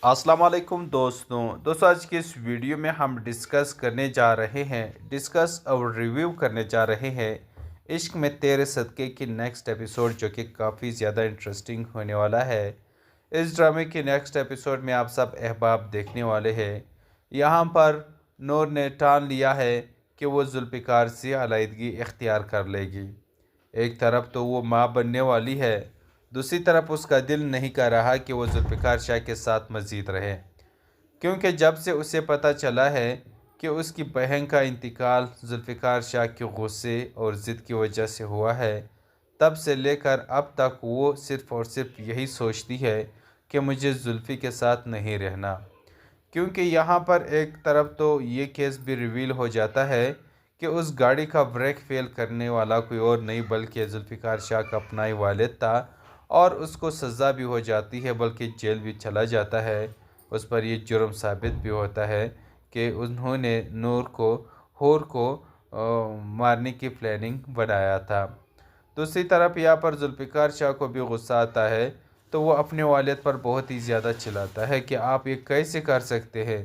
अस्सलाम वालेकुम दोस्तों आज की इस वीडियो में हम डिस्कस और रिव्यू करने जा रहे हैं इश्क में तेरे सदक़े की नेक्स्ट एपिसोड, जो कि काफ़ी ज़्यादा इंटरेस्टिंग होने वाला है। इस ड्रामे के नेक्स्ट एपिसोड में आप सब अहबाब देखने वाले हैं। यहाँ पर नूर ने ठान लिया है कि वो जुल्फ़िकार से अलहदगी इख्तियार कर लेगी। एक तरफ तो वो माँ बनने वाली है, दूसरी तरफ उसका दिल नहीं कर रहा कि वो जुल्फ़िकार शाह के साथ मज़ीद रहे, क्योंकि जब से उसे पता चला है कि उसकी बहन का इंतकाल जुल्फ़िकार शाह के गुस्से और ज़िद की वजह से हुआ है, तब से लेकर अब तक वो सिर्फ़ और सिर्फ यही सोचती है कि मुझे जुल्फ़ी के साथ नहीं रहना। क्योंकि यहाँ पर एक तरफ तो ये केस भी रिवील हो जाता है कि उस गाड़ी का ब्रेक फेल करने वाला कोई और नहीं बल्कि जुल्फ़िकार शाह का अपना ही वालिद था, और उसको सज़ा भी हो जाती है, बल्कि जेल भी चला जाता है। उस पर ये जुर्म साबित भी होता है कि उन्होंने हूर को मारने की प्लानिंग बनाया था। दूसरी तरफ यहाँ पर जुल्फ़िकार शाह को भी गुस्सा आता है, तो वो अपने वालिद पर बहुत ही ज़्यादा चिल्लाता है कि आप ये कैसे कर सकते हैं।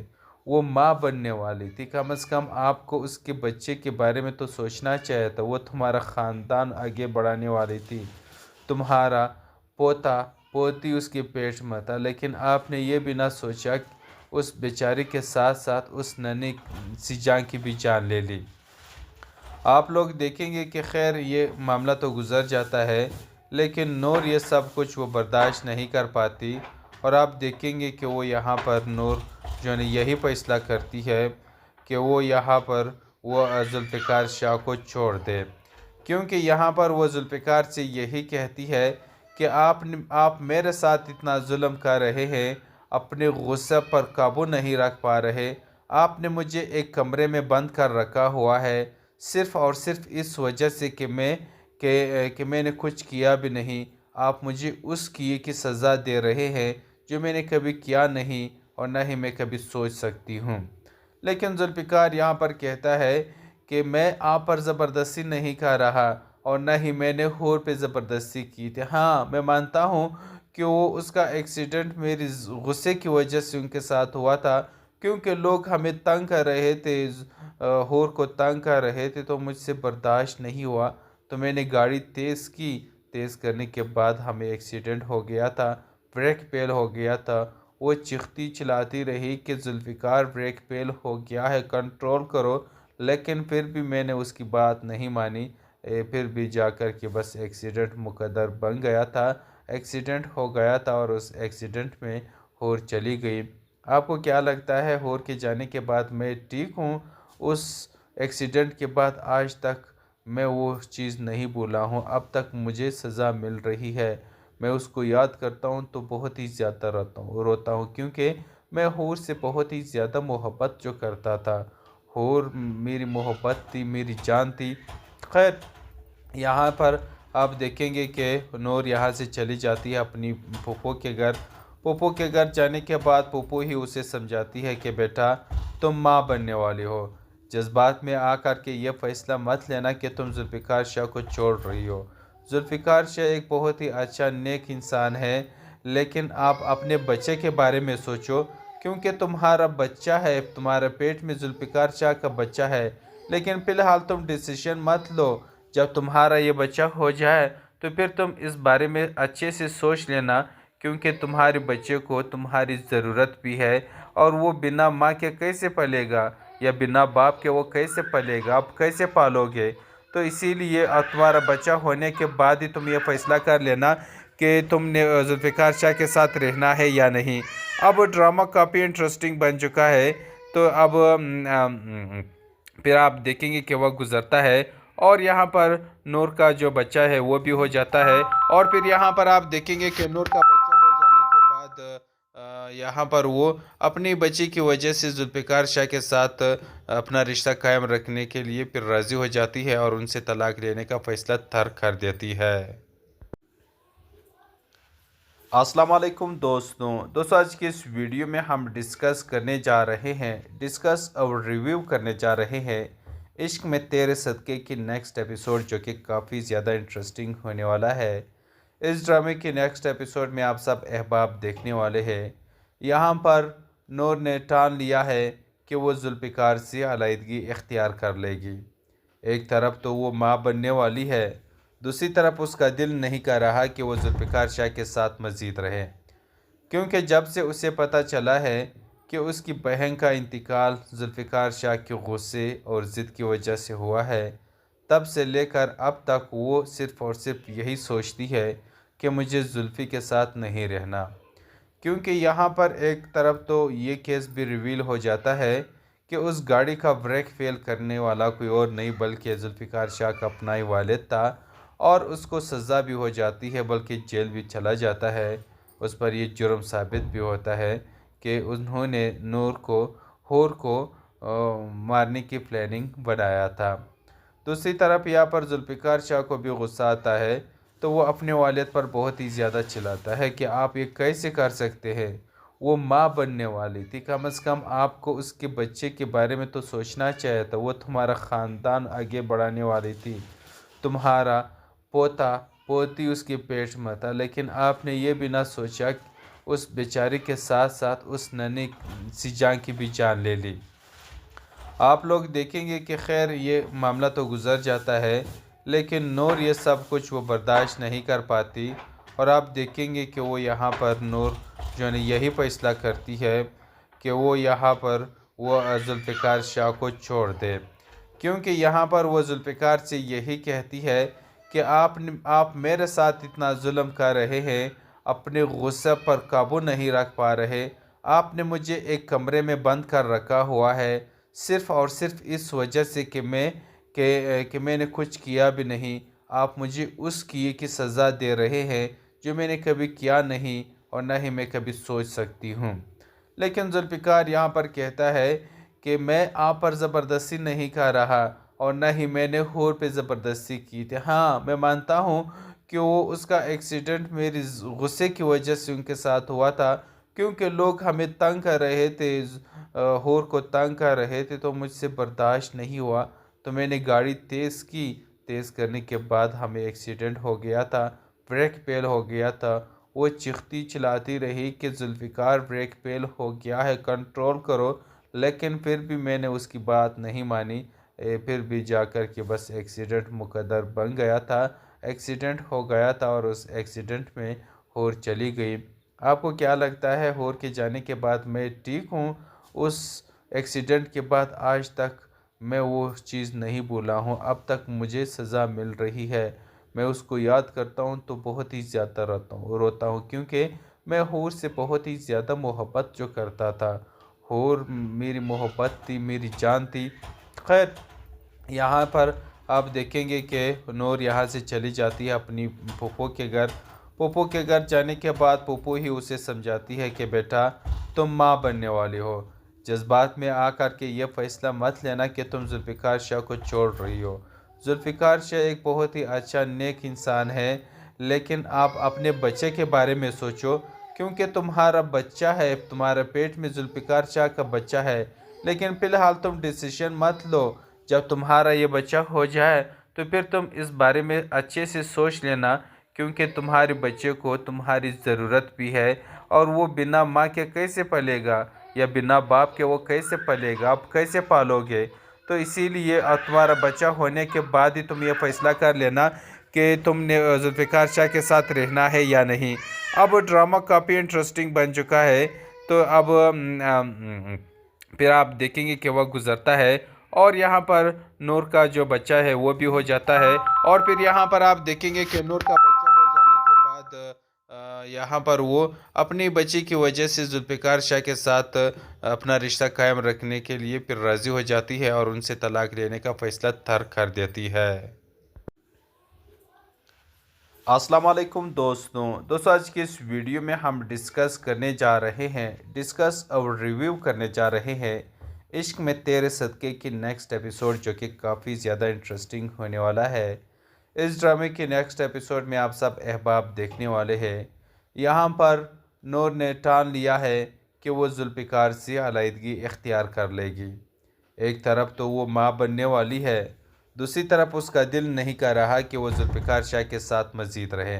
वो माँ बनने वाली थी, कम से कम आपको उसके बच्चे के बारे में तो सोचना चाहिए था। वो तुम्हारा ख़ानदान आगे बढ़ाने वाली थी, तुम्हारा पोता पोती उसके पेट में था, लेकिन आपने ये भी ना सोचा कि उस बेचारी के साथ साथ उस नन्ही सी जान की भी जान ले ली। आप लोग देखेंगे कि खैर ये मामला तो गुज़र जाता है, लेकिन नूर ये सब कुछ वो बर्दाश्त नहीं कर पाती, और आप देखेंगे कि वो यहाँ पर नूर जो है यही फैसला करती है कि वो यहाँ पर वो जुल्फ़िकार शाह को छोड़ दे। क्योंकि यहाँ पर वो जुल्फ़िकार से यही कहती है कि आप मेरे साथ इतना जुल्म कर रहे हैं, अपने गुस्से पर काबू नहीं रख पा रहे। आपने मुझे एक कमरे में बंद कर रखा हुआ है, सिर्फ़ और सिर्फ इस वजह से कि मैंने कुछ किया भी नहीं। आप मुझे उस किए की सज़ा दे रहे हैं जो मैंने कभी किया नहीं और न ही मैं कभी सोच सकती हूँ। लेकिन जुल्फ़िकार यहाँ पर कहता है कि मैं आप पर ज़बरदस्ती नहीं कर रहा, और न ही मैंने हूर पे ज़बरदस्ती की थी। हाँ, मैं मानता हूँ कि वो उसका एक्सीडेंट मेरी गुस्से की वजह से उनके साथ हुआ था, क्योंकि लोग हमें तंग कर रहे थे, हूर को तंग कर रहे थे, तो मुझसे बर्दाश्त नहीं हुआ, तो मैंने गाड़ी तेज़ की। तेज़ करने के बाद हमें एक्सीडेंट हो गया था, ब्रेक फेल हो गया था। वो चिख्ती चिल्लाती रही कि जुल्फ़िकार ब्रेक फेल हो गया है, कंट्रोल करो, लेकिन फिर भी मैंने उसकी बात नहीं मानी। फिर भी जाकर के बस एक्सीडेंट मुकद्दर बन गया था, एक्सीडेंट हो गया था, और उस एक्सीडेंट में हूर चली गई। आपको क्या लगता है हूर के जाने के बाद मैं ठीक हूँ? उस एक्सीडेंट के बाद आज तक मैं वो चीज़ नहीं भूला हूँ, अब तक मुझे सज़ा मिल रही है। मैं उसको याद करता हूँ तो बहुत ही ज़्यादा रोता हूँ, क्योंकि मैं हूर से बहुत ही ज़्यादा मोहब्बत जो करता था। हूर मेरी मोहब्बत थी, मेरी जान थी। खैर, यहाँ पर आप देखेंगे कि नूर यहाँ से चली जाती है अपनी फूफो के घर। फूफो के घर जाने के बाद फूफो ही उसे समझाती है कि बेटा, तुम माँ बनने वाले हो। जज्बात में आकर के ये फ़ैसला मत लेना कि तुम जुल्फ़िकार शाह को छोड़ रही हो। जुल्फ़िकार शाह एक बहुत ही अच्छा नेक इंसान है, लेकिन आप अपने बच्चे के बारे में सोचो, क्योंकि तुम्हारा बच्चा है, तुम्हारे पेट में जुल्फ़िकार शाह का बच्चा है। लेकिन फ़िलहाल तुम डिसीजन मत लो। जब तुम्हारा ये बच्चा हो जाए तो फिर तुम इस बारे में अच्छे से सोच लेना, क्योंकि तुम्हारे बच्चे को तुम्हारी ज़रूरत भी है, और वो बिना माँ के कैसे पलेगा, या बिना बाप के वो कैसे पलेगा, आप कैसे पालोगे। तो इसीलिए अब तुम्हारा बच्चा होने के बाद ही तुम ये फैसला कर लेना कि तुमने जुल्फ़िकार शाह के साथ रहना है या नहीं। अब ड्रामा काफ़ी इंटरेस्टिंग बन चुका है, तो अब फिर आप देखेंगे कि वह गुज़रता है, और यहाँ पर नूर का जो बच्चा है वो भी हो जाता है। और फिर यहाँ पर आप देखेंगे कि नूर का बच्चा हो जाने के बाद यहाँ पर वो अपनी बच्ची की वजह से जुल्फ़िकार शाह के साथ अपना रिश्ता कायम रखने के लिए फिर राज़ी हो जाती है, और उनसे तलाक लेने का फ़ैसला तर्क कर देती है। अस्सलाम वालेकुम दोस्तों आज की इस वीडियो में हम डिस्कस और रिव्यू करने जा रहे हैं इश्क में तेरे सदक़े की नेक्स्ट एपिसोड, जो कि काफ़ी ज़्यादा इंटरेस्टिंग होने वाला है। इस ड्रामे के नेक्स्ट एपिसोड में आप सब अहबाब देखने वाले हैं। यहाँ पर नूर ने ठान लिया है कि वो जुल्फ़िकार से अलहदगी इख्तियार कर लेगी। एक तरफ तो वो माँ बनने वाली है, दूसरी तरफ उसका दिल नहीं कर रहा कि वो जुल्फ़िकार शाह के साथ मज़ीद रहे, क्योंकि जब से उसे पता चला है कि उसकी बहन का इंतकाल जुल्फ़िकार शाह के गुस्से और ज़िद की वजह से हुआ है, तब से लेकर अब तक वो सिर्फ़ और सिर्फ यही सोचती है कि मुझे जुल्फ़ी के साथ नहीं रहना। क्योंकि यहाँ पर एक तरफ तो ये केस भी रिवील हो जाता है कि उस गाड़ी का ब्रेक फेल करने वाला कोई और नहीं बल्कि जुल्फ़िकार शाह का अपना ही वालिद था, और उसको सज़ा भी हो जाती है बल्कि जेल भी चला जाता है। उस पर ये जुर्म साबित भी होता है कि उन्होंने हूर को मारने की प्लानिंग बनाया था। दूसरी तरफ यहाँ पर जुल्फ़िकार शाह को भी गुस्सा आता है, तो वो अपने वालिद पर बहुत ही ज़्यादा चिल्लाता है कि आप ये कैसे कर सकते हैं। वो माँ बनने वाली थी, कम से कम आपको उसके बच्चे के बारे में तो सोचना चाहिए था। वो तुम्हारा ख़ानदान आगे बढ़ाने वाली थी, तुम्हारा पोता पोती उसके पेट में था, लेकिन आपने ये भी ना सोचा कि उस बेचारी के साथ साथ उस नन्ही सी जान की भी जान ले ली। आप लोग देखेंगे कि खैर ये मामला तो गुज़र जाता है, लेकिन नूर ये सब कुछ वो बर्दाश्त नहीं कर पाती, और आप देखेंगे कि वो यहाँ पर नूर जो है यही फैसला करती है कि वो यहाँ पर वो जुल्फ़िकार शाह को छोड़ दे। क्योंकि यहाँ पर वो जुल्फ़िकार से यही कहती है कि आप मेरे साथ इतना जुल्म कर रहे हैं, अपने गुस्से पर काबू नहीं रख पा रहे, आपने मुझे एक कमरे में बंद कर रखा हुआ है सिर्फ़ और सिर्फ इस वजह से कि मैंने कुछ किया भी नहीं। आप मुझे उस किए की सज़ा दे रहे हैं जो मैंने कभी किया नहीं और ना ही मैं कभी सोच सकती हूँ। लेकिन जुल्फ़िकार यहाँ पर कहता है कि मैं आप पर ज़बरदस्ती नहीं कर रहा और ना ही मैंने हूर पे ज़बरदस्ती की थी। हाँ, मैं मानता हूँ कि वो उसका एक्सीडेंट मेरी गुस्से की वजह से उनके साथ हुआ था, क्योंकि लोग हमें तंग कर रहे थे, हूर को तंग कर रहे थे, तो मुझसे बर्दाश्त नहीं हुआ, तो मैंने गाड़ी तेज़ की। तेज़ करने के बाद हमें एक्सीडेंट हो गया था, ब्रेक फेल हो गया था। वो चिख्ती चिल्लाती रही कि जुल्फ़िकार ब्रेक फेल हो गया है, कंट्रोल करो, लेकिन फिर भी मैंने उसकी बात नहीं मानी। फिर भी जाकर के बस एक्सीडेंट मुकद्दर बन गया था, एक्सीडेंट हो गया था और उस एक्सीडेंट में हूर चली गई। आपको क्या लगता है हूर के जाने के बाद मैं ठीक हूँ? उस एक्सीडेंट के बाद आज तक मैं वो चीज़ नहीं भूला हूँ, अब तक मुझे सज़ा मिल रही है। मैं उसको याद करता हूँ तो बहुत ही ज़्यादा रोता हूँ, क्योंकि मैं हूर से बहुत ही ज़्यादा मोहब्बत जो करता था। हूर मेरी मोहब्बत थी, मेरी जान थी। खैर, यहाँ पर आप देखेंगे कि नूर यहाँ से चली जाती है अपनी फूफो के घर। फूफो के घर जाने के बाद फूफो ही उसे समझाती है कि बेटा, तुम माँ बनने वाली हो। जज्बात में आकर के ये फ़ैसला मत लेना कि तुम जुल्फ़िकार शाह को छोड़ रही हो। जुल्फ़िकार शाह एक बहुत ही अच्छा नेक इंसान है, लेकिन आप अपने बच्चे के बारे में सोचो, क्योंकि तुम्हारा बच्चा है, तुम्हारे पेट में जुल्फ़िकार शाह का बच्चा है। लेकिन फ़िलहाल तुम डिसीजन मत लो, जब तुम्हारा ये बच्चा हो जाए तो फिर तुम इस बारे में अच्छे से सोच लेना, क्योंकि तुम्हारे बच्चे को तुम्हारी ज़रूरत भी है, और वो बिना माँ के कैसे पलेगा या बिना बाप के वो कैसे पलेगा, आप कैसे पालोगे। तो इसीलिए तुम्हारा बच्चा होने के बाद ही तुम ये फैसला कर लेना कि तुमने जुल्फ़िकार शाह के साथ रहना है या नहीं। अब ड्रामा काफ़ी इंटरेस्टिंग बन चुका है, तो अब फिर आप देखेंगे कि वह गुज़रता है और यहाँ पर नूर का जो बच्चा है वो भी हो जाता है, और फिर यहाँ पर आप देखेंगे कि नूर का बच्चा हो जाने के बाद यहाँ पर वो अपनी बच्ची की वजह से जुल्फ़िकार शाह के साथ अपना रिश्ता कायम रखने के लिए फिर राज़ी हो जाती है और उनसे तलाक लेने का फ़ैसला तर्क कर देती है। अस्सलाम वालेकुम दोस्तों आज की इस वीडियो में हम डिस्कस और रिव्यू करने जा रहे हैं इश्क में तेरे सदक़े की नेक्स्ट एपिसोड, जो कि काफ़ी ज़्यादा इंटरेस्टिंग होने वाला है। इस ड्रामे के नेक्स्ट एपिसोड में आप सब अहबाब देखने वाले हैं। यहाँ पर नूर ने ठान लिया है कि वो जुल्फ़िकार से अलहदगी इख्तियार कर लेगी। एक तरफ तो वो माँ बनने वाली है, दूसरी तरफ उसका दिल नहीं कर रहा कि वो जुल्फ़िकार शाह के साथ मज़ीद रहे,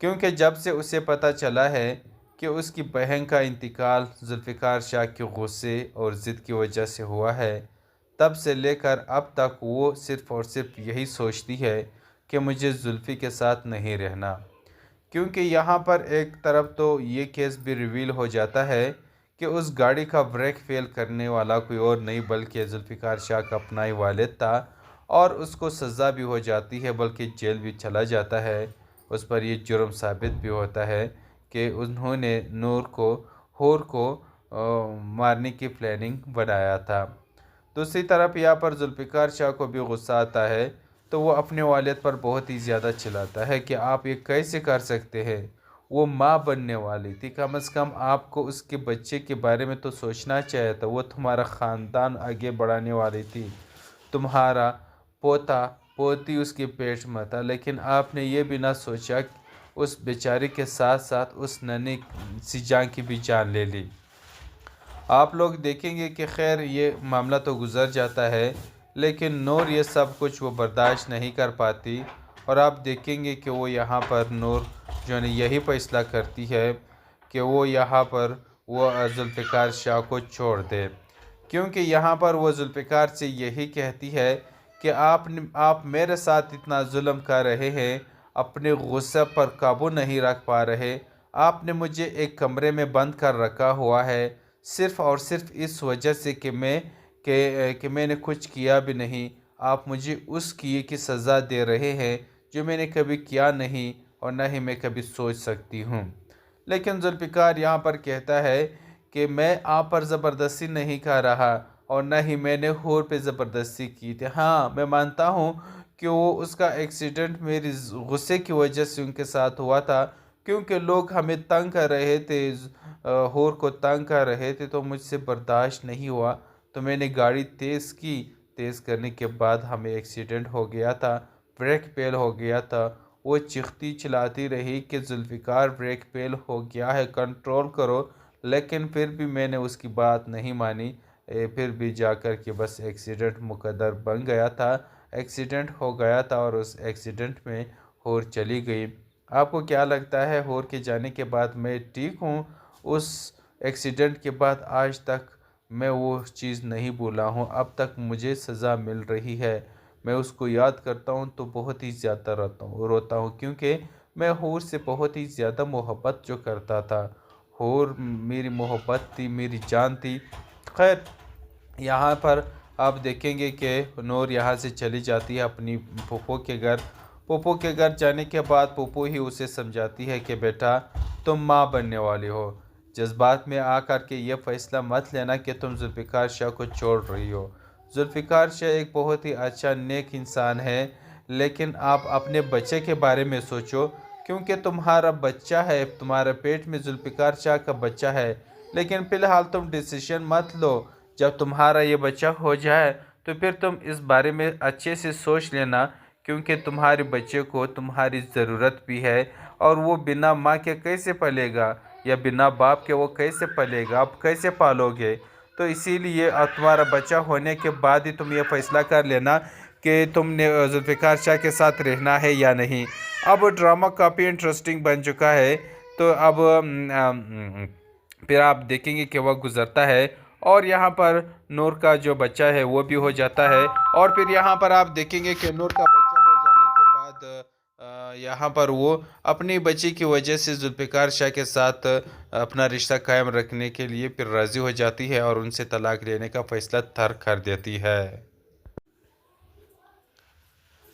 क्योंकि जब से उसे पता चला है कि उसकी बहन का इंतकाल जुल्फ़िकार शाह के गुस्से और ज़िद की वजह से हुआ है, तब से लेकर अब तक वो सिर्फ़ और सिर्फ यही सोचती है कि मुझे जुल्फ़ी के साथ नहीं रहना। क्योंकि यहाँ पर एक तरफ तो ये केस भी रिवील हो जाता है कि उस गाड़ी का ब्रेक फेल करने वाला कोई और नहीं बल्कि जुल्फ़िकार शाह का अपना ही वालिद था, और उसको सज़ा भी हो जाती है बल्कि जेल भी चला जाता है। उस पर ये जुर्म साबित भी होता है कि उन्होंने नूर को हूर को मारने की प्लानिंग बनाया था। दूसरी तरफ यहाँ पर जुल्फ़िकार शाह को भी गुस्सा आता है, तो वो अपने वालिद पर बहुत ही ज़्यादा चिल्लाता है कि आप ये कैसे कर सकते हैं। वो माँ बनने वाली थी, कम से कम आपको उसके बच्चे के बारे में तो सोचना चाहिए था। वो तुम्हारा ख़ानदान आगे बढ़ाने वाली थी, तुम्हारा पोता पोती उसके पेट में था, लेकिन आपने ये भी ना सोचा कि उस बेचारी के साथ साथ उस नन्ही सी जान की भी जान ले ली। आप लोग देखेंगे कि खैर ये मामला तो गुज़र जाता है, लेकिन नूर ये सब कुछ वो बर्दाश्त नहीं कर पाती, और आप देखेंगे कि वो यहाँ पर नूर जो है यही फैसला करती है कि वो यहाँ पर वो जुल्फ़िकार शाह को छोड़ दे। क्योंकि यहाँ पर वो जुल्फ़िकार से यही कहती है कि आप मेरे साथ इतना जुल्म कर रहे हैं, अपने गुस्से पर काबू नहीं रख पा रहे, आपने मुझे एक कमरे में बंद कर रखा हुआ है सिर्फ़ और सिर्फ इस वजह से कि मैंने कुछ किया भी नहीं। आप मुझे उस किए की सज़ा दे रहे हैं जो मैंने कभी किया नहीं और न ही मैं कभी सोच सकती हूँ। लेकिन जुल्फ़िकार यहाँ पर कहता है कि मैं आप पर ज़बरदस्ती नहीं कर रहा और न ही मैंने हूर पे ज़बरदस्ती की थी। हाँ, मैं मानता हूँ कि वो उसका एक्सीडेंट मेरी गुस्से की वजह से उनके साथ हुआ था, क्योंकि लोग हमें तंग कर रहे थे, हूर को तंग कर रहे थे, तो मुझसे बर्दाश्त नहीं हुआ, तो मैंने गाड़ी तेज़ की। तेज़ करने के बाद हमें एक्सीडेंट हो गया था, ब्रेक फेल हो गया था। वो चीखती चिल्लाती रही कि जुल्फ़िकार ब्रेक फेल हो गया है, कंट्रोल करो, लेकिन फिर भी मैंने उसकी बात नहीं मानी। फिर भी जाकर के बस एक्सीडेंट मुकद्दर बन गया था, एक्सीडेंट हो गया था और उस एक्सीडेंट में हूर चली गई। आपको क्या लगता है हूर के जाने के बाद मैं ठीक हूँ? उस एक्सीडेंट के बाद आज तक मैं वो चीज़ नहीं भूला हूँ, अब तक मुझे सज़ा मिल रही है। मैं उसको याद करता हूँ तो बहुत ही ज़्यादा रोता हूँ, क्योंकि मैं हूर से बहुत ही ज़्यादा मोहब्बत जो करता था। हूर मेरी मोहब्बत थी, मेरी जान थी। खैर, यहाँ पर आप देखेंगे कि नूर यहाँ से चली जाती है अपनी फूफो के घर। फूफो के घर जाने के बाद फूफो ही उसे समझाती है कि बेटा, तुम माँ बनने वाली हो। जज्बात में आकर के ये फ़ैसला मत लेना कि तुम जुल्फ़िकार शाह को छोड़ रही हो। जुल्फ़िकार शाह एक बहुत ही अच्छा नेक इंसान है, लेकिन आप अपने बच्चे के बारे में सोचो, क्योंकि तुम्हारा बच्चा है, तुम्हारे पेट में जुल्फ़िकार शाह का बच्चा है। लेकिन फ़िलहाल तुम डिसीजन मत लो, जब तुम्हारा ये बच्चा हो जाए तो फिर तुम इस बारे में अच्छे से सोच लेना, क्योंकि तुम्हारे बच्चे को तुम्हारी ज़रूरत भी है, और वो बिना माँ के कैसे पलेगा या बिना बाप के वो कैसे पलेगा, आप कैसे पालोगे? तो इसीलिए तुम्हारा बच्चा होने के बाद ही तुम ये फैसला कर लेना कि तुमने जुल्फ़िकार शाह के साथ रहना है या नहीं। अब ड्रामा काफ़ी इंटरेस्टिंग बन चुका है, तो अब फिर आप देखेंगे कि वह गुज़रता है और यहाँ पर नूर का जो बच्चा है वो भी हो जाता है, और फिर यहाँ पर आप देखेंगे कि नूर का बच्चा हो जाने के बाद यहाँ पर वो अपनी बच्ची की वजह से जुल्फ़िकार शाह के साथ अपना रिश्ता कायम रखने के लिए फिर राज़ी हो जाती है और उनसे तलाक लेने का फ़ैसला तर्क कर देती है।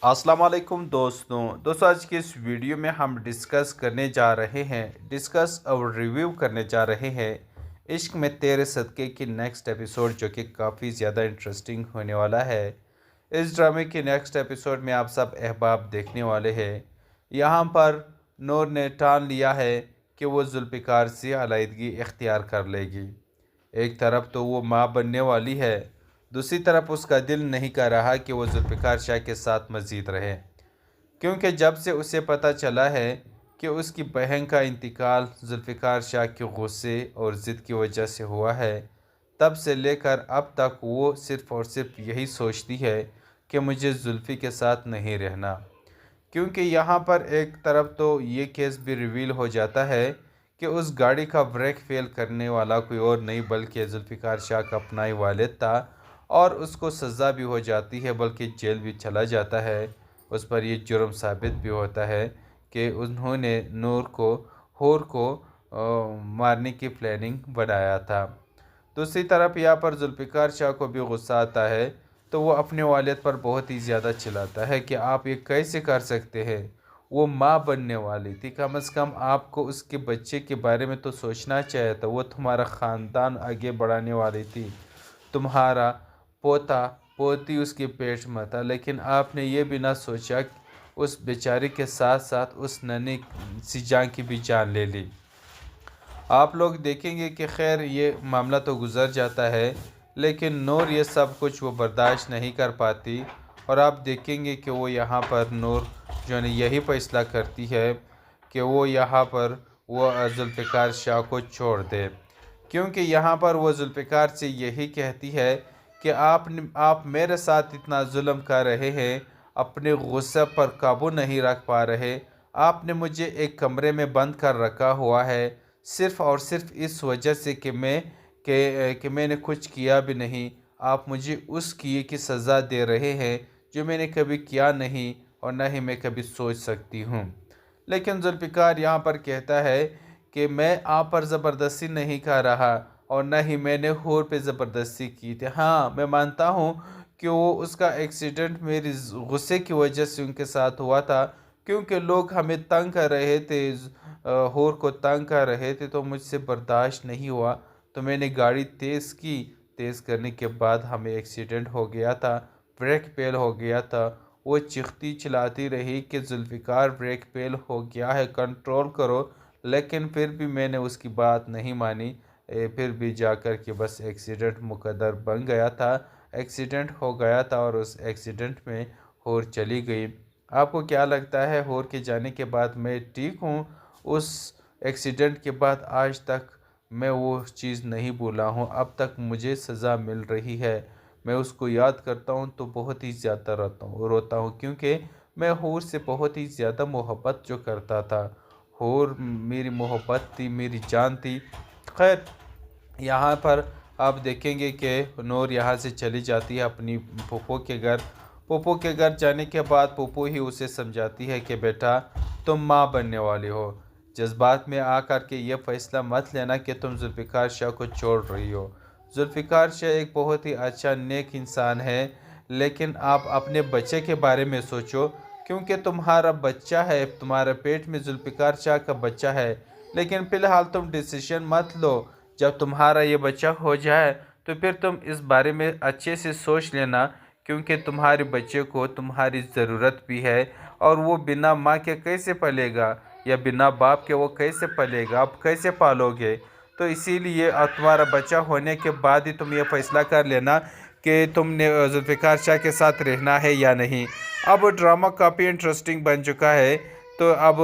अस्सलाम वालेकुम दोस्तों, आज की इस वीडियो में हम डिस्कस और रिव्यू करने जा रहे हैं इश्क में तेरे सदक़े की नेक्स्ट एपिसोड, जो कि काफ़ी ज़्यादा इंटरेस्टिंग होने वाला है। इस ड्रामे की नेक्स्ट एपिसोड में आप सब अहबाब देखने वाले हैं। यहाँ पर नूर ने ठान लिया है कि वो जुल्फ़िकार से अलहदगी इख्तियार कर लेगी। एक तरफ तो वो माँ बनने वाली है, दूसरी तरफ उसका दिल नहीं कर रहा कि वो जुल्फ़िकार शाह के साथ मज़ीद रहे, क्योंकि जब से उसे पता चला है कि उसकी बहन का इंतकाल जुल्फ़िकार शाह के गुस्से और ज़िद की वजह से हुआ है, तब से लेकर अब तक वो सिर्फ़ और सिर्फ यही सोचती है कि मुझे जुल्फ़ी के साथ नहीं रहना। क्योंकि यहाँ पर एक तरफ तो ये केस भी रिवील हो जाता है कि उस गाड़ी का ब्रेक फेल करने वाला कोई और नहीं बल्कि जुल्फ़िकार शाह का अपना ही वालिद था और उसको सज़ा भी हो जाती है बल्कि जेल भी चला जाता है। उस पर ये जुर्म साबित भी होता है कि उन्होंने हूर को मारने की प्लानिंग बनाया था। दूसरी तरफ यहाँ पर जुल्फ़िकार शाह को भी गुस्सा आता है, तो वो अपने वालिद पर बहुत ही ज़्यादा चिल्लाता है कि आप ये कैसे कर सकते हैं। वो माँ बनने वाली थी, कम से कम आपको उसके बच्चे के बारे में तो सोचना चाहिए था। वो तुम्हारा ख़ानदान आगे बढ़ाने वाली थी, तुम्हारा पोता पोती उसके पेट में था, लेकिन आपने ये भी ना सोचा कि उस बेचारी के साथ साथ उस नन्ही सी जान की भी जान ले ली। आप लोग देखेंगे कि खैर ये मामला तो गुज़र जाता है, लेकिन नूर ये सब कुछ वो बर्दाश्त नहीं कर पाती और आप देखेंगे कि वो यहाँ पर नूर जो है यही फैसला करती है कि वो यहाँ पर वो जुल्फ़िकार शाह को छोड़ दे, क्योंकि यहाँ पर वो जुल्फ़िकार से यही कहती है कि आप मेरे साथ इतना जुल्म कर रहे हैं, अपने गुस्से पर काबू नहीं रख पा रहे, आपने मुझे एक कमरे में बंद कर रखा हुआ है सिर्फ़ और सिर्फ इस वजह से कि मैंने कुछ किया भी नहीं। आप मुझे उस किए की सज़ा दे रहे हैं जो मैंने कभी किया नहीं और ना ही मैं कभी सोच सकती हूँ। लेकिन जुल्फ़िकार यहाँ पर कहता है कि मैं आप पर ज़बरदस्ती नहीं कर रहा और ना ही मैंने हूर पे ज़बरदस्ती की थी। हाँ, मैं मानता हूँ कि वो उसका एक्सीडेंट मेरी गुस्से की वजह से उनके साथ हुआ था, क्योंकि लोग हमें तंग कर रहे थे, हूर को तंग कर रहे थे, तो मुझसे बर्दाश्त नहीं हुआ, तो मैंने गाड़ी तेज़ की। तेज़ करने के बाद हमें एक्सीडेंट हो गया था, ब्रेक फेल हो गया था। वो चीखती चिल्लाती रही कि जुल्फ़िकार ब्रेक फेल हो गया है, कंट्रोल करो, लेकिन फिर भी मैंने उसकी बात नहीं मानी। फिर भी जाकर के बस एक्सीडेंट मुकद्दर बन गया था, एक्सीडेंट हो गया था और उस एक्सीडेंट में हूर चली गई। आपको क्या लगता है हूर के जाने के बाद मैं ठीक हूँ? उस एक्सीडेंट के बाद आज तक मैं वो चीज़ नहीं भूला हूँ, अब तक मुझे सज़ा मिल रही है। मैं उसको याद करता हूँ तो बहुत ही ज़्यादा रोता हूँ, क्योंकि मैं हूर से बहुत ही ज़्यादा मोहब्बत जो करता था। हूर मेरी मोहब्बत थी, मेरी जान थी। खैर, यहाँ पर आप देखेंगे कि नूर यहाँ से चली जाती है अपनी फूफो के घर। फूफो के घर जाने के बाद फूफो ही उसे समझाती है कि बेटा, तुम माँ बनने वाली हो। जज्बात में आकर के ये फ़ैसला मत लेना कि तुम जुल्फ़िकार शाह को छोड़ रही हो। जुल्फ़िकार शाह एक बहुत ही अच्छा नेक इंसान है, लेकिन आप अपने बच्चे के बारे में सोचो, क्योंकि तुम्हारा बच्चा है, तुम्हारे पेट में जुल्फ़िकार शाह का बच्चा है। लेकिन फ़िलहाल तुम डिसीजन मत लो, जब तुम्हारा ये बच्चा हो जाए तो फिर तुम इस बारे में अच्छे से सोच लेना, क्योंकि तुम्हारे बच्चे को तुम्हारी ज़रूरत भी है और वो बिना माँ के कैसे पलेगा या बिना बाप के वो कैसे पलेगा, आप कैसे पालोगे। तो इसीलिए तुम्हारा बच्चा होने के बाद ही तुम ये फैसला कर लेना कि तुमने जुल्फ़िकार शाह के साथ रहना है या नहीं। अब ड्रामा काफ़ी इंटरेस्टिंग बन चुका है, तो अब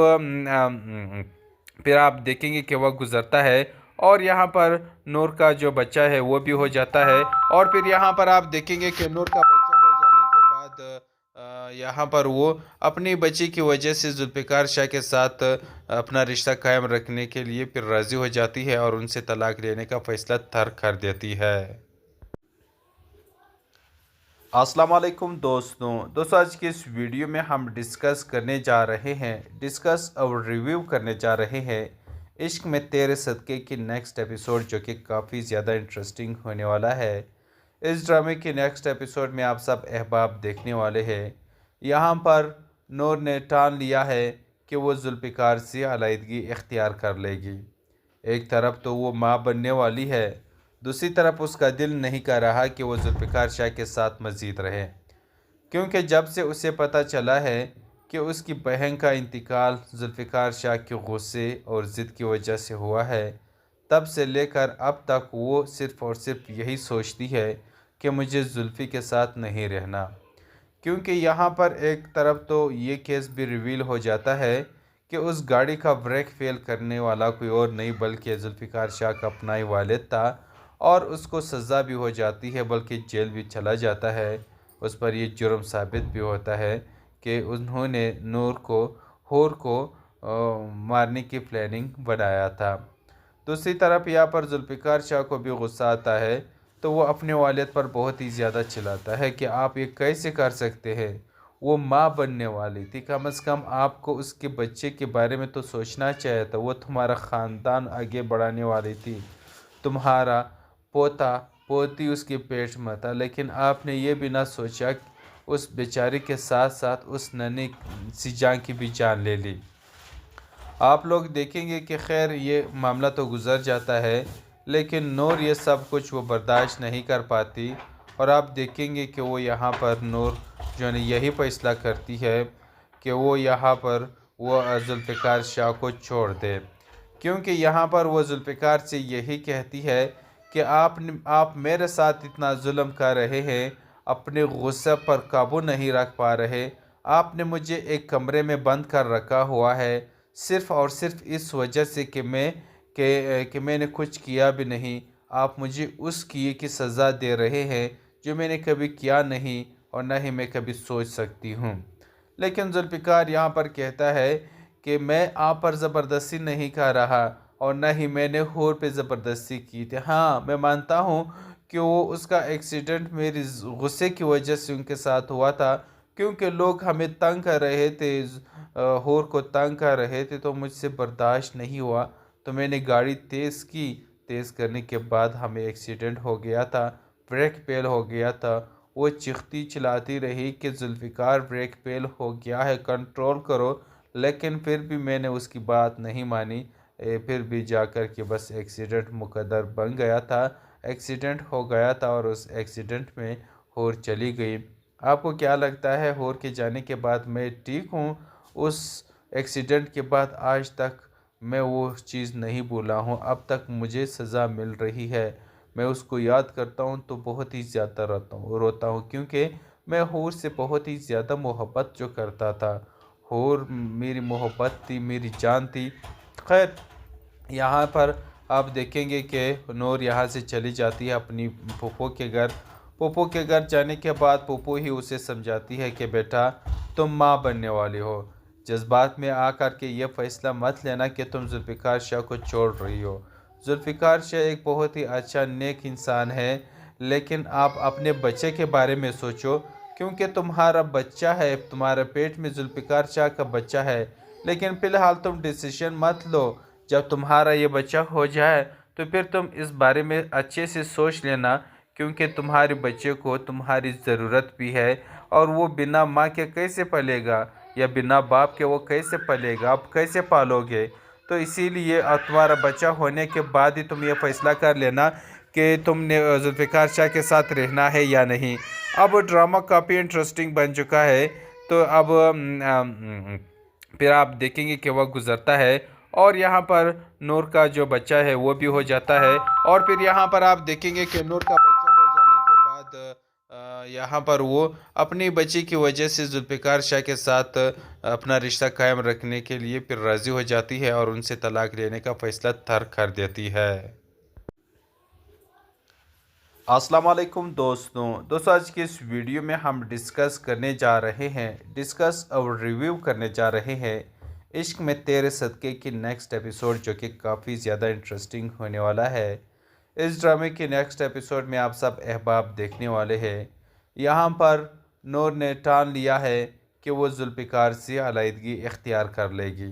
फिर आप देखेंगे कि वह गुज़रता है और यहाँ पर नूर का जो बच्चा है वो भी हो जाता है। और फिर यहाँ पर आप देखेंगे कि नूर का बच्चा हो जाने के बाद यहाँ पर वो अपनी बच्ची की वजह से जुल्फ़िकार शाह के साथ अपना रिश्ता कायम रखने के लिए फिर राज़ी हो जाती है और उनसे तलाक लेने का फ़ैसला तर्क कर देती है। अस्सलाम वालेकुम दोस्तों आज की इस वीडियो में हम डिस्कस और रिव्यू करने जा रहे हैं इश्क में तेरे सदक़े की नेक्स्ट एपिसोड, जो कि काफ़ी ज़्यादा इंटरेस्टिंग होने वाला है। इस ड्रामे के नेक्स्ट एपिसोड में आप सब अहबाब देखने वाले हैं। यहाँ पर नूर ने ठान लिया है कि वो जुल्फ़िकार से अलहदगी इख्तियार कर लेगी। एक तरफ तो वो माँ बनने वाली है, दूसरी तरफ उसका दिल नहीं कर रहा कि वो जुल्फ़िकार शाह के साथ मज़ीद रहे, क्योंकि जब से उसे पता चला है कि उसकी बहन का इंतकाल जुल्फ़िकार शाह के गुस्से और ज़िद की वजह से हुआ है, तब से लेकर अब तक वो सिर्फ़ और सिर्फ यही सोचती है कि मुझे जुल्फ़ी के साथ नहीं रहना। क्योंकि यहाँ पर एक तरफ तो ये केस भी रिवील हो जाता है कि उस गाड़ी का ब्रेक फेल करने वाला कोई और नहीं बल्कि जुल्फ़िकार शाह का अपना ही वालिद था और उसको सज़ा भी हो जाती है बल्कि जेल भी चला जाता है। उस पर ये जुर्म साबित भी होता है कि उन्होंने हूर को मारने की प्लानिंग बनाया था। दूसरी तरफ यहाँ पर जुल्फ़िकार शाह को भी गुस्सा आता है, तो वो अपने वालिद पर बहुत ही ज़्यादा चिल्लाता है कि आप ये कैसे कर सकते हैं। वो माँ बनने वाली थी, कम से कम आपको उसके बच्चे के बारे में तो सोचना चाहिए था। वो तुम्हारा ख़ानदान आगे बढ़ाने वाली थी, तुम्हारा पोता पोती उसके पेट में था, लेकिन आपने ये भी ना सोचा कि उस बेचारी के साथ साथ उस नन्ही सी जान की भी जान ले ली। आप लोग देखेंगे कि खैर ये मामला तो गुज़र जाता है, लेकिन नूर ये सब कुछ वो बर्दाश्त नहीं कर पाती। और आप देखेंगे कि वो यहाँ पर नूर जो है यही फैसला करती है कि वो यहाँ पर वो जुल्फ़िकार शाह को छोड़ दे, क्योंकि यहाँ पर वो जुल्फ़िकार से यही कहती है कि आप मेरे साथ इतना जुल्म कर रहे हैं, अपने गुस्से पर काबू नहीं रख पा रहे। आपने मुझे एक कमरे में बंद कर रखा हुआ है, सिर्फ़ और सिर्फ इस वजह से कि मैंने कुछ किया भी नहीं। आप मुझे उस किए की सज़ा दे रहे हैं जो मैंने कभी किया नहीं और न ही मैं कभी सोच सकती हूँ। लेकिन जुल्फ़िकार यहाँ पर कहता है कि मैं आप पर ज़बरदस्ती नहीं कर रहा और न ही मैंने हूर पे ज़बरदस्ती की थी। हाँ, मैं मानता हूँ कि वो उसका एक्सीडेंट मेरी गुस्से की वजह से उनके साथ हुआ था, क्योंकि लोग हमें तंग कर रहे थे, हूर को तंग कर रहे थे, तो मुझसे बर्दाश्त नहीं हुआ, तो मैंने गाड़ी तेज़ की। तेज़ करने के बाद हमें एक्सीडेंट हो गया था, ब्रेक फेल हो गया था। वो चीखती चिल्लाती रही कि जुल्फ़िकार ब्रेक फेल हो गया है, कंट्रोल करो, लेकिन फिर भी मैंने उसकी बात नहीं मानी। फिर भी जाकर के बस एक्सीडेंट मुकद्दर बन गया था, एक्सीडेंट हो गया था और उस एक्सीडेंट में हूर चली गई। आपको क्या लगता है हूर के जाने के बाद मैं ठीक हूँ? उस एक्सीडेंट के बाद आज तक मैं वो चीज़ नहीं भूला हूँ, अब तक मुझे सज़ा मिल रही है। मैं उसको याद करता हूँ तो बहुत ही ज़्यादा रोता हूँ, क्योंकि मैं हूर से बहुत ही ज़्यादा मोहब्बत जो करता था। हूर मेरी मोहब्बत थी, मेरी जान थी। खैर, यहाँ पर आप देखेंगे कि नूर यहाँ से चली जाती है अपनी फूफो के घर। फूफो के घर जाने के बाद फूफो ही उसे समझाती है कि बेटा, तुम माँ बनने वाली हो। जज्बात में आकर के ये फ़ैसला मत लेना कि तुम जुल्फ़िकार शाह को छोड़ रही हो। जुल्फ़िकार शाह एक बहुत ही अच्छा नेक इंसान है, लेकिन आप अपने बच्चे के बारे में सोचो, क्योंकि तुम्हारा बच्चा है, तुम्हारे पेट में जुल्फ़िकार शाह का बच्चा है। लेकिन फ़िलहाल तुम डिसीजन मत लो, जब तुम्हारा ये बच्चा हो जाए तो फिर तुम इस बारे में अच्छे से सोच लेना, क्योंकि तुम्हारे बच्चे को तुम्हारी ज़रूरत भी है। और वो बिना माँ के कैसे पलेगा, या बिना बाप के वो कैसे पलेगा, आप कैसे पालोगे? तो इसीलिए तुम्हारा बच्चा होने के बाद ही तुम ये फैसला कर लेना कि तुमने जुल्फ़िकार शाह के साथ रहना है या नहीं। अब ड्रामा काफ़ी इंटरेस्टिंग बन चुका है, तो अब फिर आप देखेंगे कि वह गुज़रता है और यहाँ पर नूर का जो बच्चा है वो भी हो जाता है। और फिर यहाँ पर आप देखेंगे कि नूर का बच्चा हो जाने के बाद यहाँ पर वो अपनी बच्ची की वजह से जुल्फ़िकार शाह के साथ अपना रिश्ता कायम रखने के लिए फिर राज़ी हो जाती है और उनसे तलाक लेने का फ़ैसला तर्क कर देती है। अस्सलाम वालेकुम दोस्तों, आज के इस वीडियो में हम डिस्कस और रिव्यू करने जा रहे हैं इश्क में तेरे सदक़े की नेक्स्ट एपिसोड, जो कि काफ़ी ज़्यादा इंटरेस्टिंग होने वाला है। इस ड्रामे के नेक्स्ट एपिसोड में आप सब अहबाब देखने वाले हैं। यहाँ पर नूर ने ठान लिया है कि वो जुल्फ़िकार से अलहदगी इख्तियार कर लेगी।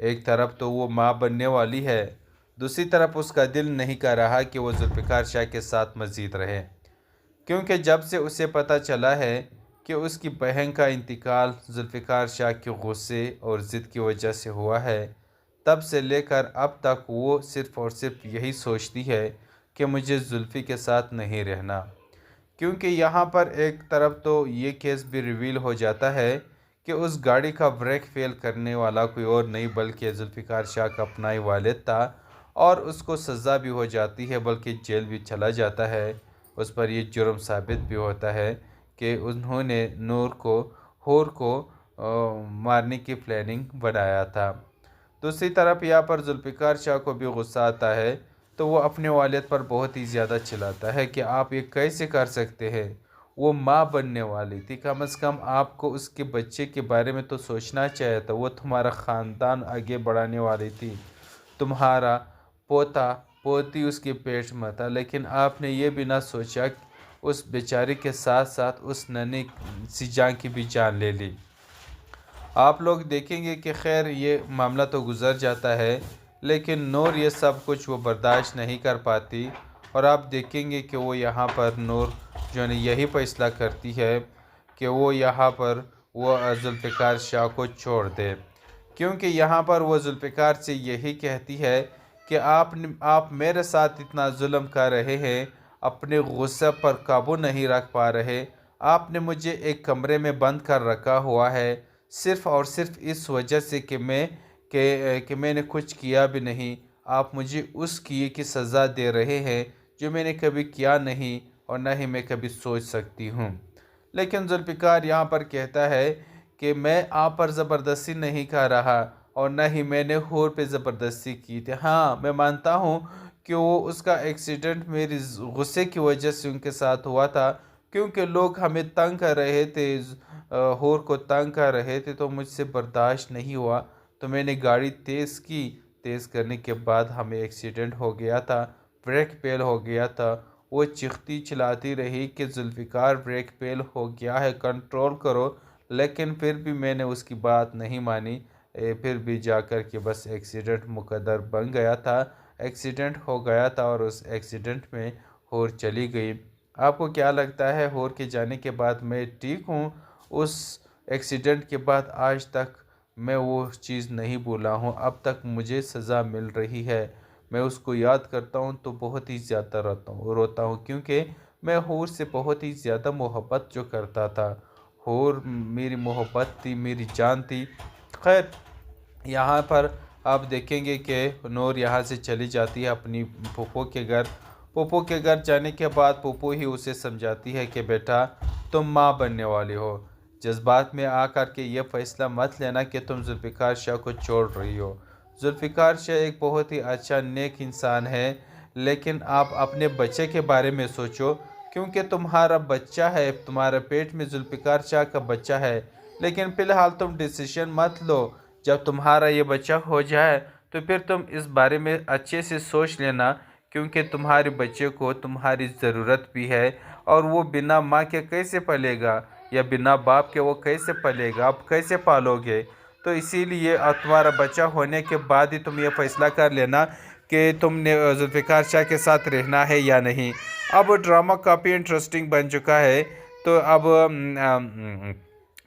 एक तरफ तो वो माँ बनने वाली है, दूसरी तरफ उसका दिल नहीं कर रहा कि वो जुल्फ़िकार शाह के साथ मज़ीद रहे, क्योंकि जब से उसे पता चला है कि उसकी बहन का इंतकाल जुल्फ़िकार शाह के गुस्से और ज़िद की वजह से हुआ है, तब से लेकर अब तक वो सिर्फ़ और सिर्फ यही सोचती है कि मुझे जुल्फ़ी के साथ नहीं रहना। क्योंकि यहाँ पर एक तरफ तो ये केस भी रिवील हो जाता है कि उस गाड़ी का ब्रेक फेल करने वाला कोई और नहीं बल्कि जुल्फ़िकार शाह का अपना ही वालिद था, और उसको सज़ा भी हो जाती है, बल्कि जेल भी चला जाता है। उस पर ये जुर्म साबित भी होता है कि उन्होंने हूर को मारने की प्लानिंग बनाया था। दूसरी तरफ यहाँ पर जुल्फ़िकार शाह को भी गुस्सा आता है, तो वो अपने वालिद पर बहुत ही ज़्यादा चिल्लाता है कि आप ये कैसे कर सकते हैं। वो माँ बनने वाली थी, कम से कम आपको उसके बच्चे के बारे में तो सोचना चाहिए था। वो तुम्हारा ख़ानदान आगे बढ़ाने वाली थी, तुम्हारा पोता पोती उसके पेट में था, लेकिन आपने ये भी ना सोचा कि उस बेचारी के साथ साथ उस नन्ही सी जान की भी जान ले ली। आप लोग देखेंगे कि खैर ये मामला तो गुज़र जाता है, लेकिन नूर ये सब कुछ वो बर्दाश्त नहीं कर पाती। और आप देखेंगे कि वो यहाँ पर नूर जो है यही फैसला करती है कि वो यहाँ पर वो जुल्फ़िकार शाह को छोड़ दे, क्योंकि यहाँ पर वो जुल्फ़िकार से यही कहती है कि आप मेरे साथ इतना जुल्म कर रहे हैं, अपने गुस्से पर काबू नहीं रख पा रहे। आपने मुझे एक कमरे में बंद कर रखा हुआ है, सिर्फ़ और सिर्फ इस वजह से कि मैंने कुछ किया भी नहीं। आप मुझे उस किए की सज़ा दे रहे हैं जो मैंने कभी किया नहीं और ना ही मैं कभी सोच सकती हूँ। लेकिन जुल्फ़िकार यहाँ पर कहता है कि मैं आप पर ज़बरदस्ती नहीं कर रहा और न ही मैंने हूर पे ज़बरदस्ती की थी। हाँ, मैं मानता हूँ कि वो उसका एक्सीडेंट मेरी गुस्से की वजह से उनके साथ हुआ था, क्योंकि लोग हमें तंग कर रहे थे, हूर को तंग कर रहे थे, तो मुझसे बर्दाश्त नहीं हुआ, तो मैंने गाड़ी तेज़ की। तेज़ करने के बाद हमें एक्सीडेंट हो गया था, ब्रेक फेल हो गया था। वो चीखती चिल्लाती रही कि जुल्फ़िकार ब्रेक फेल हो गया है, कंट्रोल करो। लेकिन फिर भी मैंने उसकी बात नहीं मानी। फिर भी जाकर के बस एक्सीडेंट मुकद्दर बन गया था, एक्सीडेंट हो गया था और उस एक्सीडेंट में हूर चली गई। आपको क्या लगता है हूर के जाने के बाद मैं ठीक हूँ? उस एक्सीडेंट के बाद आज तक मैं वो चीज़ नहीं भूला हूँ, अब तक मुझे सज़ा मिल रही है। मैं उसको याद करता हूँ तो बहुत ही ज़्यादा रोता हूँ, क्योंकि मैं हूर से बहुत ही ज़्यादा मोहब्बत जो करता था। हूर मेरी मोहब्बत थी, मेरी जान थी। खैर, यहाँ पर आप देखेंगे कि नूर यहाँ से चली जाती है अपनी फूफो के घर। फूफो के घर जाने के बाद फूफो ही उसे समझाती है कि बेटा, तुम माँ बनने वाली हो। जज्बात में आकर के ये फ़ैसला मत लेना कि तुम जुल्फ़िकार शाह को छोड़ रही हो। जुल्फ़िकार शाह एक बहुत ही अच्छा नेक इंसान है, लेकिन आप अपने बच्चे के बारे में सोचो, क्योंकि तुम्हारा बच्चा है, तुम्हारे पेट में जुल्फ़िकार शाह का बच्चा है। लेकिन फ़िलहाल तुम डिसीजन मत लो। जब तुम्हारा ये बच्चा हो जाए तो फिर तुम इस बारे में अच्छे से सोच लेना, क्योंकि तुम्हारे बच्चे को तुम्हारी ज़रूरत भी है। और वो बिना माँ के कैसे पलेगा, या बिना बाप के वो कैसे पलेगा, आप कैसे पालोगे? तो इसीलिए तुम्हारा बच्चा होने के बाद ही तुम ये फैसला कर लेना कि तुमने जुल्फ़िकार शाह के साथ रहना है या नहीं। अब ड्रामा काफ़ी इंटरेस्टिंग बन चुका है, तो अब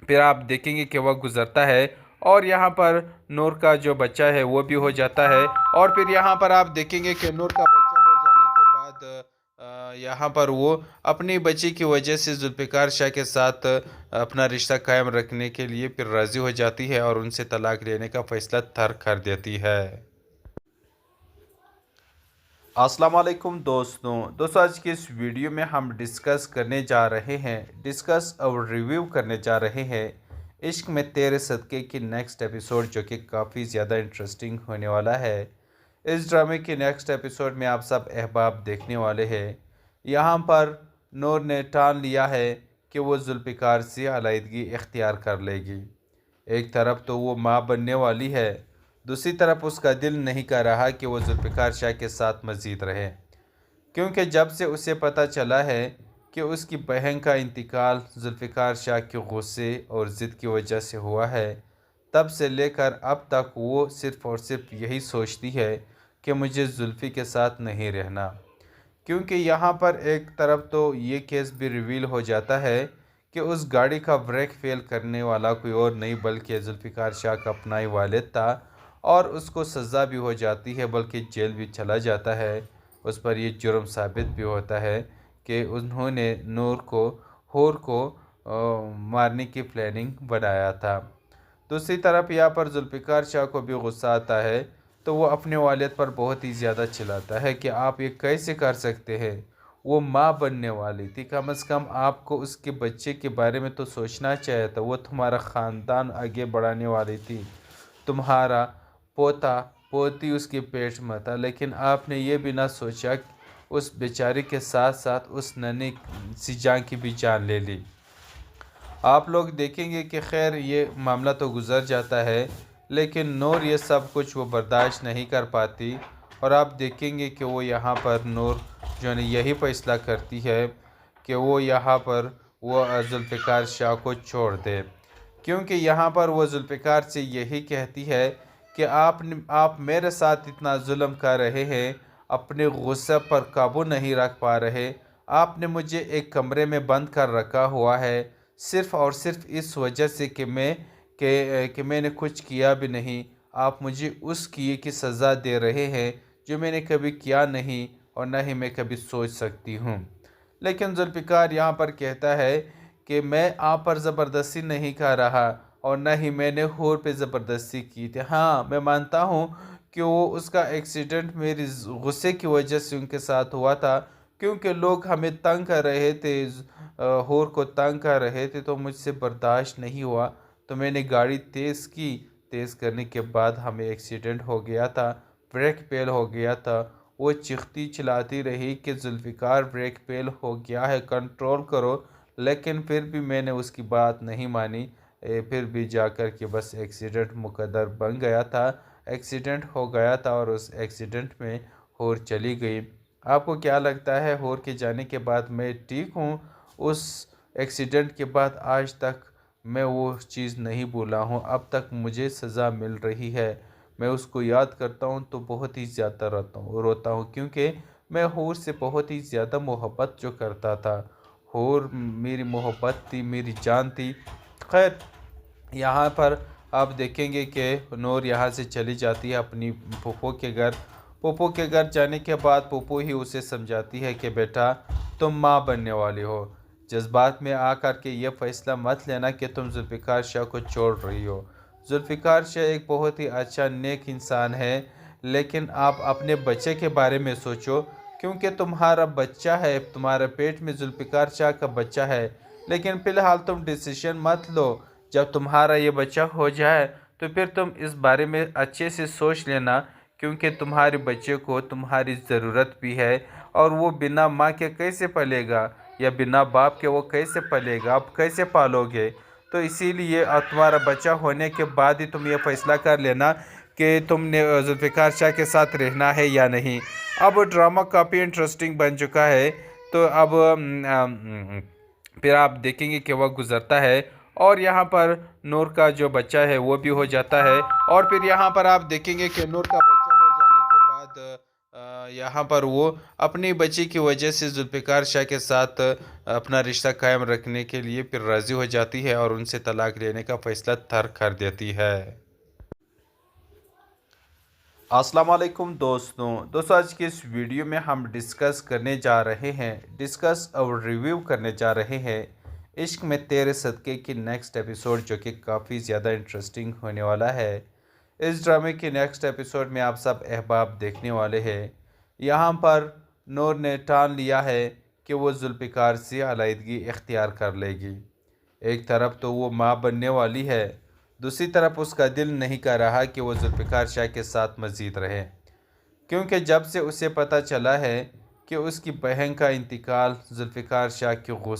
फिर आप देखेंगे कि वह गुज़रता है और यहाँ पर नूर का जो बच्चा है वो भी हो जाता है। और फिर यहाँ पर आप देखेंगे कि नूर का बच्चा हो जाने के बाद यहाँ पर वो अपनी बच्ची की वजह से जुल्फ़िकार शाह के साथ अपना रिश्ता कायम रखने के लिए फिर राज़ी हो जाती है और उनसे तलाक लेने का फ़ैसला तर्क कर देती है। अस्सलाम वालेकुम दोस्तों, आज की इस वीडियो में हम डिस्कस और रिव्यू करने जा रहे हैं इश्क में तेरे सदक़े की नेक्स्ट एपिसोड, जो कि काफ़ी ज़्यादा इंटरेस्टिंग होने वाला है। इस ड्रामे के नेक्स्ट एपिसोड में आप सब अहबाब देखने वाले हैं। यहाँ पर नूर ने ठान लिया है कि वो जुल्फ़िकार से अलहदगी इख्तियार कर लेगी। एक तरफ तो वो माँ बनने वाली है, दूसरी तरफ उसका दिल नहीं कर रहा कि वो जुल्फ़िकार शाह के साथ मज़ीद रहे, क्योंकि जब से उसे पता चला है कि उसकी बहन का इंतकाल जुल्फ़िकार शाह के गुस्से और ज़िद की वजह से हुआ है, तब से लेकर अब तक वो सिर्फ़ और सिर्फ यही सोचती है कि मुझे जुल्फ़ी के साथ नहीं रहना। क्योंकि यहाँ पर एक तरफ तो ये केस भी रिवील हो जाता है कि उस गाड़ी का ब्रेक फेल करने वाला कोई और नहीं बल्कि जुल्फ़िकार शाह का अपना ही वालिद था, और उसको सज़ा भी हो जाती है, बल्कि जेल भी चला जाता है। उस पर ये जुर्म साबित भी होता है कि उन्होंने हूर को मारने की प्लानिंग बनाया था। दूसरी तरफ यहाँ पर जुल्फ़िकार शाह को भी गुस्सा आता है, तो वो अपने वालिद पर बहुत ही ज़्यादा चिल्लाता है कि आप ये कैसे कर सकते हैं। वो माँ बनने वाली थी, कम से कम आपको उसके बच्चे के बारे में तो सोचना चाहिए था। वो तुम्हारा ख़ानदान आगे बढ़ाने वाली थी, तुम्हारा पोता पोती उसके पेट में था, लेकिन आपने ये भी ना सोचा कि उस बेचारी के साथ साथ उस नन्ही सी जान की भी जान ले ली। आप लोग देखेंगे कि खैर ये मामला तो गुज़र जाता है, लेकिन नूर ये सब कुछ वो बर्दाश्त नहीं कर पाती। और आप देखेंगे कि वो यहाँ पर नूर जो है यही फैसला करती है कि वो यहाँ पर वो जुल्फ़िकार शाह को छोड़ दे, क्योंकि यहाँ पर वो जुल्फ़िकार से यही कहती है कि आप मेरे साथ इतना जुल्म कर रहे हैं, अपने गुस्से पर काबू नहीं रख पा रहे। आपने मुझे एक कमरे में बंद कर रखा हुआ है सिर्फ़ और सिर्फ इस वजह से कि मैंने कुछ किया भी नहीं। आप मुझे उस किए की सज़ा दे रहे हैं जो मैंने कभी किया नहीं और न ही मैं कभी सोच सकती हूँ। लेकिन जुल्फ़िकार यहाँ पर कहता है कि मैं आप पर ज़बरदस्ती नहीं कर रहा और न ही मैंने हूर पे ज़बरदस्ती की थी। हाँ, मैं मानता हूँ कि वो उसका एक्सीडेंट मेरी गुस्से की वजह से उनके साथ हुआ था, क्योंकि लोग हमें तंग कर रहे थे, हूर को तंग कर रहे थे, तो मुझसे बर्दाश्त नहीं हुआ तो मैंने गाड़ी तेज़ की। तेज़ करने के बाद हमें एक्सीडेंट हो गया था, ब्रेक फेल हो गया था। वो चीखती चिल्लाती रही कि जुल्फ़िकार ब्रेक फेल हो गया है, कंट्रोल करो, लेकिन फिर भी मैंने उसकी बात नहीं मानी। फिर भी जाकर के बस एक्सीडेंट मुकद्दर बन गया था, एक्सीडेंट हो गया था और उस एक्सीडेंट में हूर चली गई। आपको क्या लगता है हूर के जाने के बाद मैं ठीक हूँ? उस एक्सीडेंट के बाद आज तक मैं वो चीज़ नहीं भूला हूँ, अब तक मुझे सज़ा मिल रही है। मैं उसको याद करता हूँ तो बहुत ही ज़्यादा रोता हूँ, क्योंकि मैं हूर से बहुत ही ज़्यादा मोहब्बत जो करता था। हूर मेरी मोहब्बत थी, मेरी जान थी। खैर, यहाँ पर आप देखेंगे कि नूर यहाँ से चली जाती है अपनी फूफो के घर। फूफो के घर जाने के बाद फूफो ही उसे समझाती है कि बेटा, तुम माँ बनने वाली हो। जज्बात में आकर के ये फ़ैसला मत लेना कि तुम जुल्फ़िकार शाह को छोड़ रही हो। जुल्फ़िकार शाह एक बहुत ही अच्छा नेक इंसान है, लेकिन आप अपने बच्चे के बारे में सोचो, क्योंकि तुम्हारा बच्चा है, तुम्हारे पेट में जुल्फ़िकार शाह का बच्चा है। लेकिन फ़िलहाल तुम डिसीजन मत लो, जब तुम्हारा ये बच्चा हो जाए तो फिर तुम इस बारे में अच्छे से सोच लेना, क्योंकि तुम्हारे बच्चे को तुम्हारी ज़रूरत भी है और वो बिना माँ के कैसे पलेगा या बिना बाप के वो कैसे पलेगा, आप कैसे पालोगे? तो इसीलिए तुम्हारा बच्चा होने के बाद ही तुम ये फैसला कर लेना कि तुमने जुल्फ़िकार शाह के साथ रहना है या नहीं। अब ड्रामा काफ़ी इंटरेस्टिंग बन चुका है, तो अब फिर आप देखेंगे कि वह गुज़रता है और यहाँ पर नूर का जो बच्चा है वो भी हो जाता है। और फिर यहाँ पर आप देखेंगे कि नूर का बच्चा हो जाने के बाद यहाँ पर वो अपनी बच्ची की वजह से जुल्फ़िकार शाह के साथ अपना रिश्ता कायम रखने के लिए फिर राज़ी हो जाती है और उनसे तलाक लेने का फ़ैसला तर्क कर देती है। अस्सलाम वालेकुम दोस्तों, आज की इस वीडियो में हम डिस्कस और रिव्यू करने जा रहे हैं इश्क में तेरे सदक़े की नेक्स्ट एपिसोड, जो कि काफ़ी ज़्यादा इंटरेस्टिंग होने वाला है। इस ड्रामे के नेक्स्ट एपिसोड में आप सब अहबाब देखने वाले हैं। यहाँ पर नूर ने ठान लिया है कि वो जुल्फ़िकार से अलहदगी इख्तियार कर लेगी। एक तरफ तो वो माँ बनने वाली है, दूसरी तरफ उसका दिल नहीं कर रहा कि वो जुल्फ़िकार शाह के साथ मज़ीद रहे, क्योंकि जब से उसे पता चला है कि उसकी बहन का इंतकाल जुल्फ़िकार शाह की